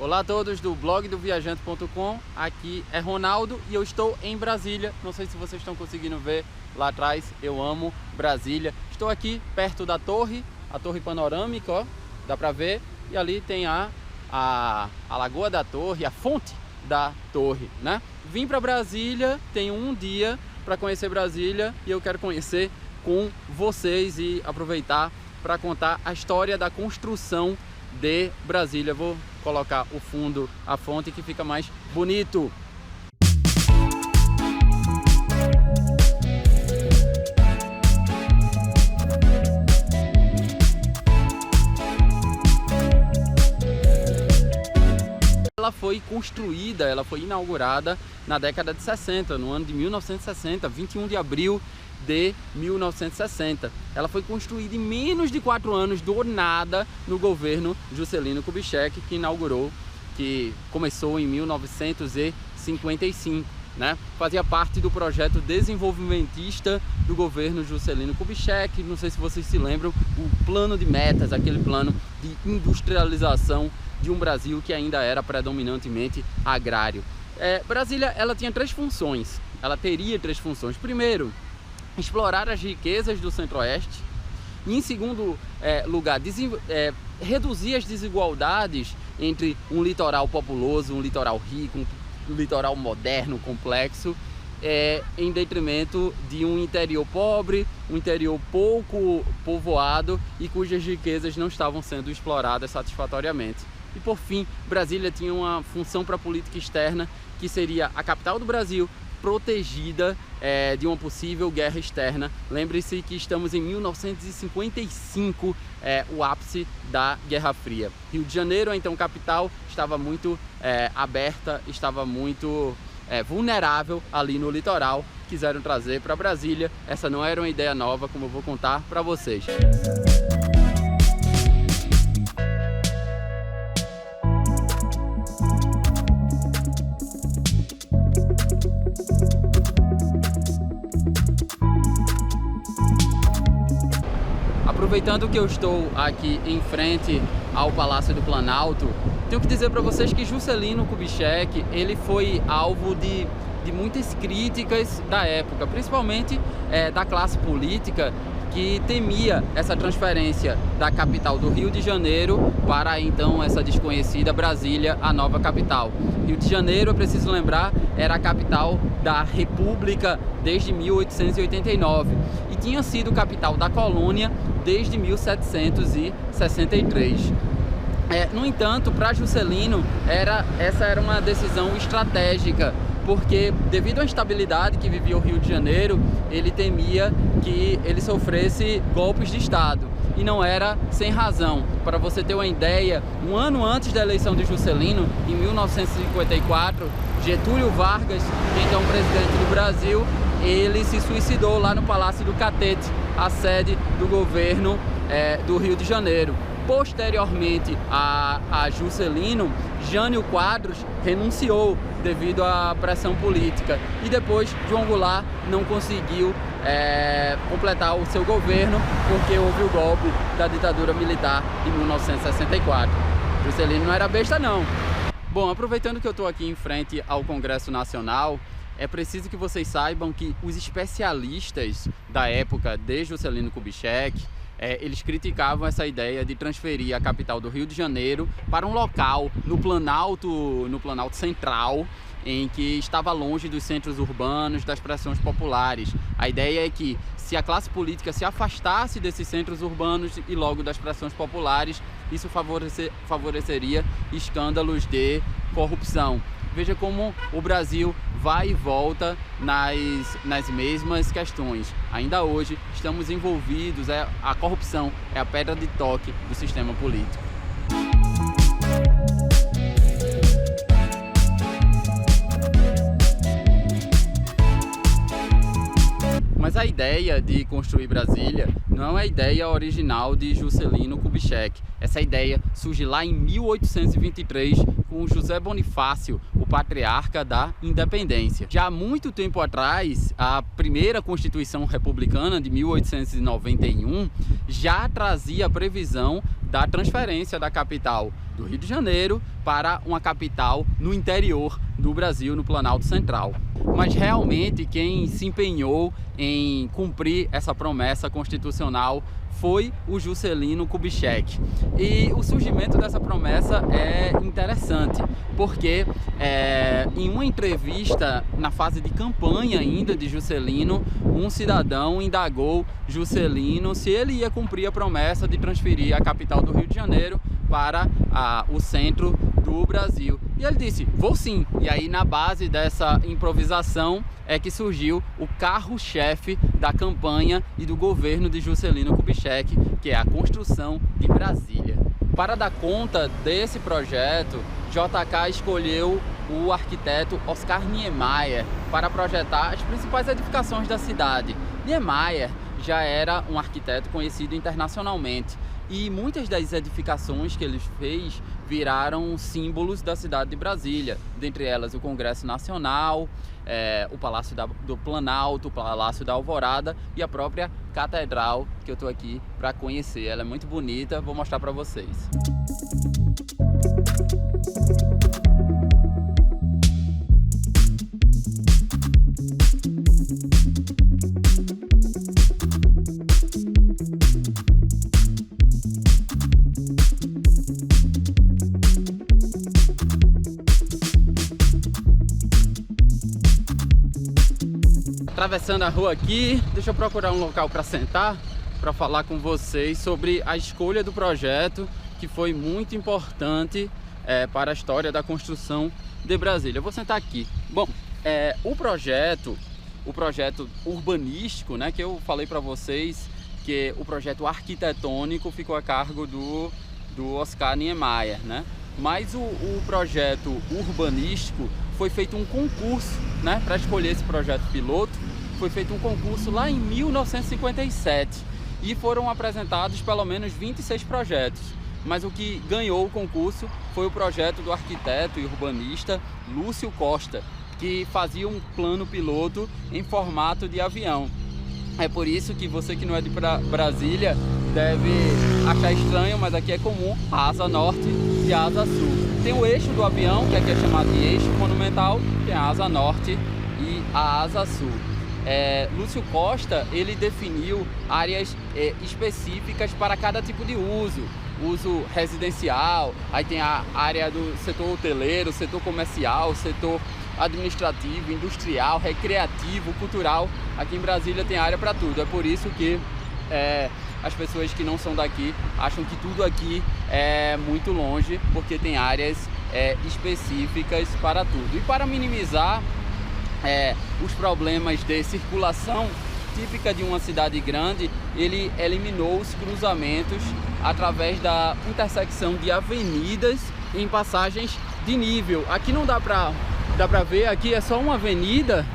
Olá a todos do blog do viajante.com, aqui é Ronaldo e eu estou em Brasília. Não sei se vocês estão conseguindo ver lá atrás, eu amo Brasília. Estou aqui perto da torre, a torre panorâmica, ó, dá pra ver. E ali tem a lagoa da torre, a fonte da torre, né? Vim para Brasília, tenho um dia para conhecer Brasília e eu quero conhecer com vocês e aproveitar para contar a história da construção de Brasília. Vou colocar o fundo, a fonte, que fica mais bonito. Ela foi construída, ela foi inaugurada na década de 60, no ano de 1960, 21 de abril de 1960. Ela foi construída em menos de 4 anos, do nada, no governo Juscelino Kubitschek, que inaugurou, que começou em 1955, né? Fazia parte do projeto desenvolvimentista do governo Juscelino Kubitschek. Não sei se vocês se lembram, o plano de metas, aquele plano de industrialização de um Brasil que ainda era predominantemente agrário. Brasília, ela tinha três funções, ela teria três funções. Primeiro, explorar as riquezas do Centro-Oeste. E, em segundo lugar, reduzir as desigualdades entre um litoral populoso, um litoral rico, um litoral moderno, complexo, em detrimento de um interior pobre, um interior pouco povoado e cujas riquezas não estavam sendo exploradas satisfatoriamente. E, por fim, Brasília tinha uma função para a política externa, que seria a capital do Brasil, protegida de uma possível guerra externa. Lembre-se que estamos em 1955, o ápice da Guerra Fria. Rio de Janeiro, então capital, estava muito aberta, estava muito vulnerável ali no litoral. Quiseram trazer para Brasília. Essa não era uma ideia nova, como eu vou contar para vocês. Aproveitando que eu estou aqui em frente ao Palácio do Planalto, tenho que dizer para vocês que Juscelino Kubitschek, ele foi alvo de muitas críticas da época, principalmente da classe política, que temia essa transferência da capital do Rio de Janeiro para então essa desconhecida Brasília, a nova capital. Rio de Janeiro, é preciso lembrar, era a capital da República desde 1889 e tinha sido capital da colônia desde 1763. No entanto, para Juscelino, essa era uma decisão estratégica, porque devido à instabilidade que vivia o Rio de Janeiro, ele temia que ele sofresse golpes de Estado. E não era sem razão. Para você ter uma ideia, um ano antes da eleição de Juscelino, em 1954, Getúlio Vargas, então presidente do Brasil, ele se suicidou lá no Palácio do Catete, a sede do governo do Rio de Janeiro. Posteriormente a Juscelino, Jânio Quadros renunciou devido à pressão política e depois João Goulart não conseguiu completar o seu governo porque houve o golpe da ditadura militar de 1964. Juscelino não era besta não. Bom, aproveitando que eu estou aqui em frente ao Congresso Nacional, é preciso que vocês saibam que os especialistas da época de Juscelino Kubitschek, eles criticavam essa ideia de transferir a capital do Rio de Janeiro para um local no Planalto Central, em que estava longe dos centros urbanos, das pressões populares. A ideia é que, se a classe política se afastasse desses centros urbanos e logo das pressões populares, isso favoreceria escândalos de corrupção. Veja como o Brasil vai e volta nas mesmas questões. Ainda hoje estamos envolvidos, a corrupção é a pedra de toque do sistema político. Mas a ideia de construir Brasília não é a ideia original de Juscelino Kubitschek. Essa ideia surge lá em 1823 com José Bonifácio, o patriarca da independência. Já há muito tempo atrás, a primeira Constituição Republicana de 1891 já trazia a previsão da transferência da capital do Rio de Janeiro para uma capital no interior do Brasil, no Planalto Central. Mas realmente quem se empenhou em cumprir essa promessa constitucional foi o Juscelino Kubitschek. E o surgimento dessa promessa é interessante, porque em uma entrevista na fase de campanha ainda de Juscelino, um cidadão indagou Juscelino se ele ia cumprir a promessa de transferir a capital do Rio de Janeiro para o centro do Brasil. E ele disse, vou sim. E aí na base dessa improvisação é que surgiu o carro-chefe da campanha e do governo de Juscelino Kubitschek, que é a construção de Brasília. Para dar conta desse projeto, JK escolheu o arquiteto Oscar Niemeyer para projetar as principais edificações da cidade. Niemeyer já era um arquiteto conhecido internacionalmente e muitas das edificações que ele fez viraram símbolos da cidade de Brasília, dentre elas o Congresso Nacional, o Palácio do Planalto, o Palácio da Alvorada e a própria Catedral que eu estou aqui para conhecer. Ela é muito bonita, vou mostrar para vocês. Atravessando a rua aqui, deixa eu procurar um local para sentar, para falar com vocês sobre a escolha do projeto, que foi muito importante para a história da construção de Brasília. Eu vou sentar aqui. Bom, o projeto urbanístico, né, que eu falei para vocês, que o projeto arquitetônico ficou a cargo do Oscar Niemeyer, né? Mas o projeto urbanístico foi feito um concurso, né, para escolher esse projeto piloto. Foi feito um concurso lá em 1957 e foram apresentados pelo menos 26 projetos. Mas o que ganhou o concurso foi o projeto do arquiteto e urbanista Lúcio Costa, que fazia um plano piloto em formato de avião. É por isso que você que não é de Brasília deve achar estranho, mas aqui é comum a asa norte e a asa sul. Tem o eixo do avião, que aqui é chamado de eixo monumental, tem a asa norte e a asa sul. Lúcio Costa, ele definiu áreas específicas para cada tipo de uso residencial, aí tem a área do setor hoteleiro, setor comercial, setor administrativo, industrial, recreativo, cultural. Aqui em Brasília tem área para tudo, é por isso que as pessoas que não são daqui acham que tudo aqui é muito longe, porque tem áreas específicas para tudo. E para minimizar os problemas de circulação típica de uma cidade grande, ele eliminou os cruzamentos através da intersecção de avenidas em passagens de nível. Aqui não dá para ver, aqui é só uma avenida,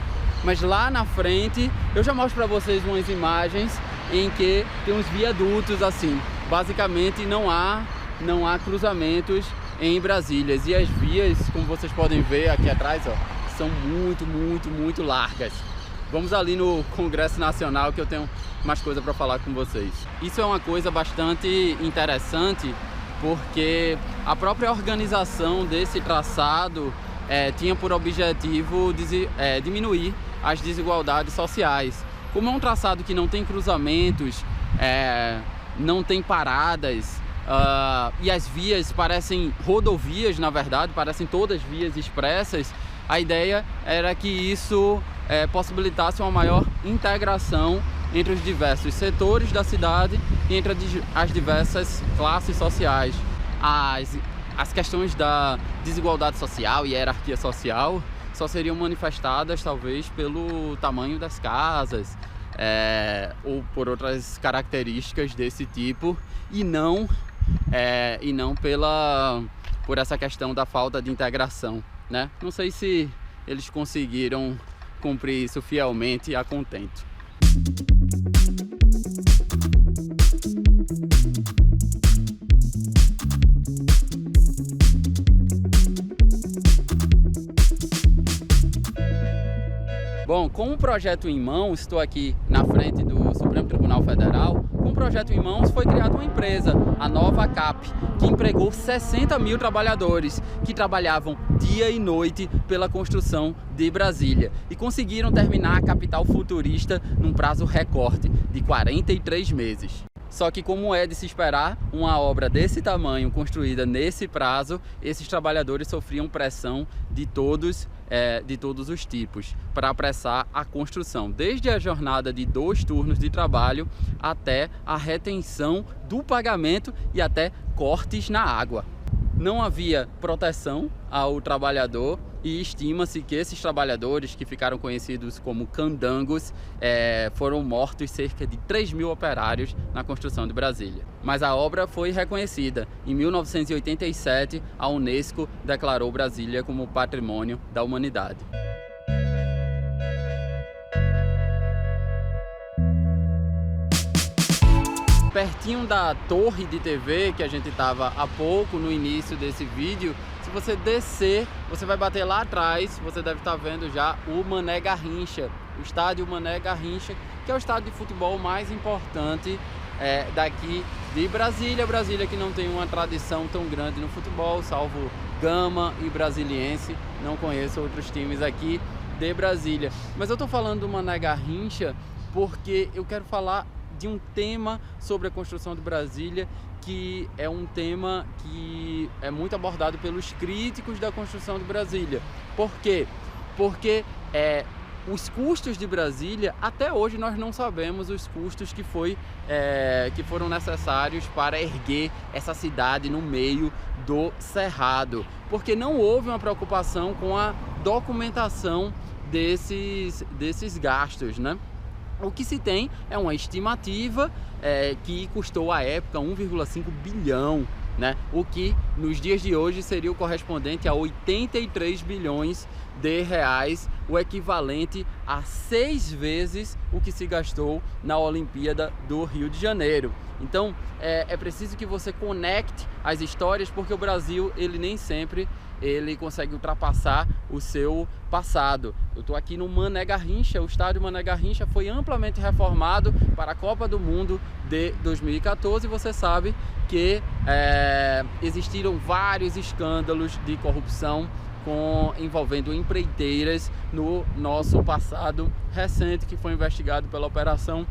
mas lá na frente eu já mostro para vocês umas imagens em que tem uns viadutos assim. Basicamente não há cruzamentos em Brasília, e as vias, como vocês podem ver aqui atrás, ó, são muito largas. Vamos ali no Congresso Nacional que eu tenho mais coisa para falar com vocês. Isso é uma coisa bastante interessante, porque a própria organização desse traçado tinha por objetivo diminuir as desigualdades sociais. Como é um traçado que não tem cruzamentos, não tem paradas, e as vias parecem rodovias, na verdade, parecem todas vias expressas, a ideia era que isso possibilitasse uma maior integração entre os diversos setores da cidade e entre as diversas classes sociais. As questões da desigualdade social e hierarquia social só seriam manifestadas talvez pelo tamanho das casas ou por outras características desse tipo, e não por essa questão da falta de integração, né? Não sei se eles conseguiram cumprir isso fielmente e a contento. Bom, com o projeto em mão, estou aqui na frente do Supremo Tribunal Federal. Com o projeto em mãos, foi criada uma empresa, a Nova Cap, que empregou 60 mil trabalhadores que trabalhavam dia e noite pela construção de Brasília e conseguiram terminar a capital futurista num prazo recorde de 43 meses. Só que, como é de se esperar, uma obra desse tamanho, construída nesse prazo, esses trabalhadores sofriam pressão de todos os tipos para apressar a construção, desde a jornada de 2 turnos de trabalho até a retenção do pagamento e até cortes na água. Não havia proteção ao trabalhador e estima-se que esses trabalhadores, que ficaram conhecidos como candangos, foram mortos cerca de 3 mil operários na construção de Brasília. Mas a obra foi reconhecida. Em 1987, a Unesco declarou Brasília como Patrimônio da Humanidade. Pertinho da torre de TV que a gente estava há pouco no início desse vídeo, se você descer, você vai bater lá atrás, você deve estar vendo já o Mané Garrincha, o estádio Mané Garrincha, que é o estádio de futebol mais importante daqui de Brasília. Brasília que não tem uma tradição tão grande no futebol, salvo Gama e Brasiliense, não conheço outros times aqui de Brasília. Mas eu estou falando do Mané Garrincha porque eu quero falar de um tema sobre a construção de Brasília, que é um tema que é muito abordado pelos críticos da construção de Brasília. Por quê? Porque os custos de Brasília, até hoje nós não sabemos os custos que foram necessários para erguer essa cidade no meio do Cerrado, porque não houve uma preocupação com a documentação desses gastos, né? O que se tem é uma estimativa que custou à época 1,5 bilhão, né? O que nos dias de hoje seria o correspondente a 83 bilhões de reais, o equivalente a 6 vezes o que se gastou na Olimpíada do Rio de Janeiro. Então é preciso que você conecte as histórias, porque o Brasil ele nem sempre consegue ultrapassar o seu passado. Eu estou aqui no Mané Garrincha, o estádio Mané Garrincha foi amplamente reformado para a Copa do Mundo de 2014 e você sabe que existiram vários escândalos de corrupção envolvendo empreiteiras no nosso passado recente, que foi investigado pela Operação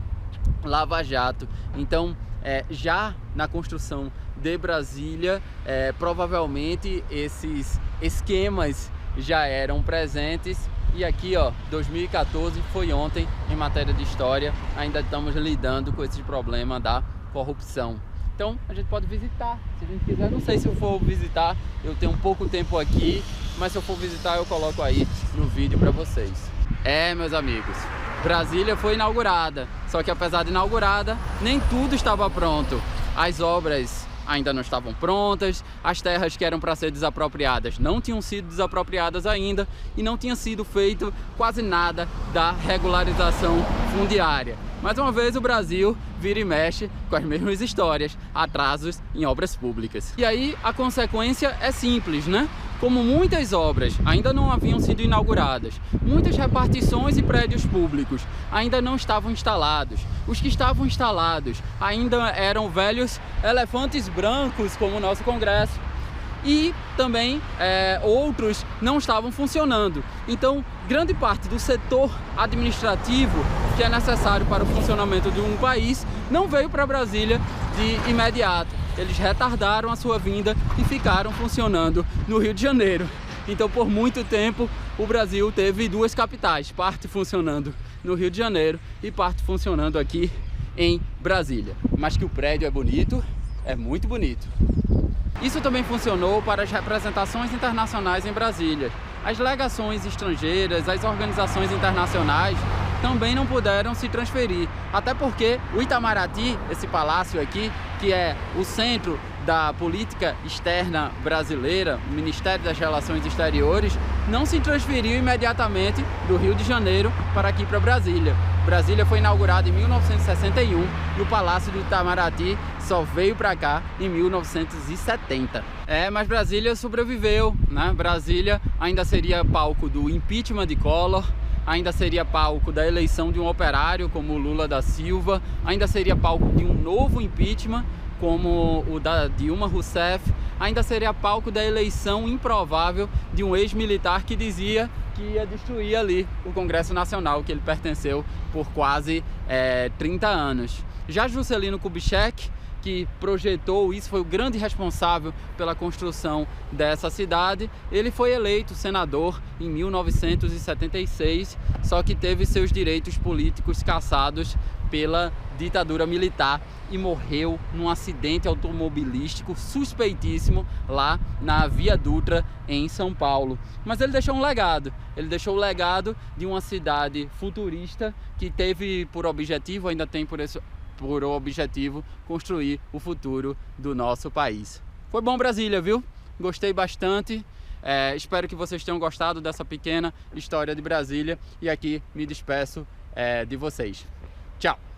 Lava Jato. Então, já na construção de Brasília, provavelmente esses esquemas já eram presentes. E aqui, ó, 2014 foi ontem, em matéria de história, ainda estamos lidando com esse problema da corrupção. Então a gente pode visitar, se a gente quiser. Não sei se eu for visitar, eu tenho pouco tempo aqui, mas se eu for visitar eu coloco aí no vídeo para vocês. Meus amigos, Brasília foi inaugurada, só que apesar de inaugurada, nem tudo estava pronto. As obras ainda não estavam prontas, as terras que eram para ser desapropriadas não tinham sido desapropriadas ainda e não tinha sido feito quase nada da regularização fundiária. Mais uma vez o Brasil vira e mexe com as mesmas histórias, atrasos em obras públicas. E aí a consequência é simples, né? Como muitas obras ainda não haviam sido inauguradas, muitas repartições e prédios públicos ainda não estavam instalados. Os que estavam instalados ainda eram velhos elefantes brancos, como o nosso Congresso. E também outros não estavam funcionando. Então, grande parte do setor administrativo que é necessário para o funcionamento de um país não veio para Brasília de imediato. Eles retardaram a sua vinda e ficaram funcionando no Rio de Janeiro. Então, por muito tempo, o Brasil teve duas capitais, parte funcionando no Rio de Janeiro e parte funcionando aqui em Brasília. Mas que o prédio é bonito, é muito bonito. Isso também funcionou para as representações internacionais em Brasília. As legações estrangeiras, as organizações internacionais também não puderam se transferir, até porque o Itamaraty, esse palácio aqui, que é o centro da política externa brasileira, o Ministério das Relações Exteriores, não se transferiu imediatamente do Rio de Janeiro para aqui para Brasília. Brasília foi inaugurada em 1961 e o Palácio do Itamaraty só veio para cá em 1970. Mas Brasília sobreviveu, né? Brasília ainda seria palco do impeachment de Collor, ainda seria palco da eleição de um operário como o Lula da Silva, ainda seria palco de um novo impeachment como o da Dilma Rousseff, ainda seria palco da eleição improvável de um ex-militar que dizia que ia destruir ali o Congresso Nacional, que ele pertenceu por quase 30 anos. Já Juscelino Kubitschek, que projetou isso, foi o grande responsável pela construção dessa cidade, ele foi eleito senador em 1976, só que teve seus direitos políticos cassados pela ditadura militar e morreu num acidente automobilístico suspeitíssimo lá na Via Dutra em São Paulo. Mas ele deixou um legado, ele deixou o legado de uma cidade futurista que teve por objetivo, ainda tem por objetivo, construir o futuro do nosso país. Foi bom Brasília, viu? Gostei bastante. Espero que vocês tenham gostado dessa pequena história de Brasília e aqui me despeço de vocês. Tchau!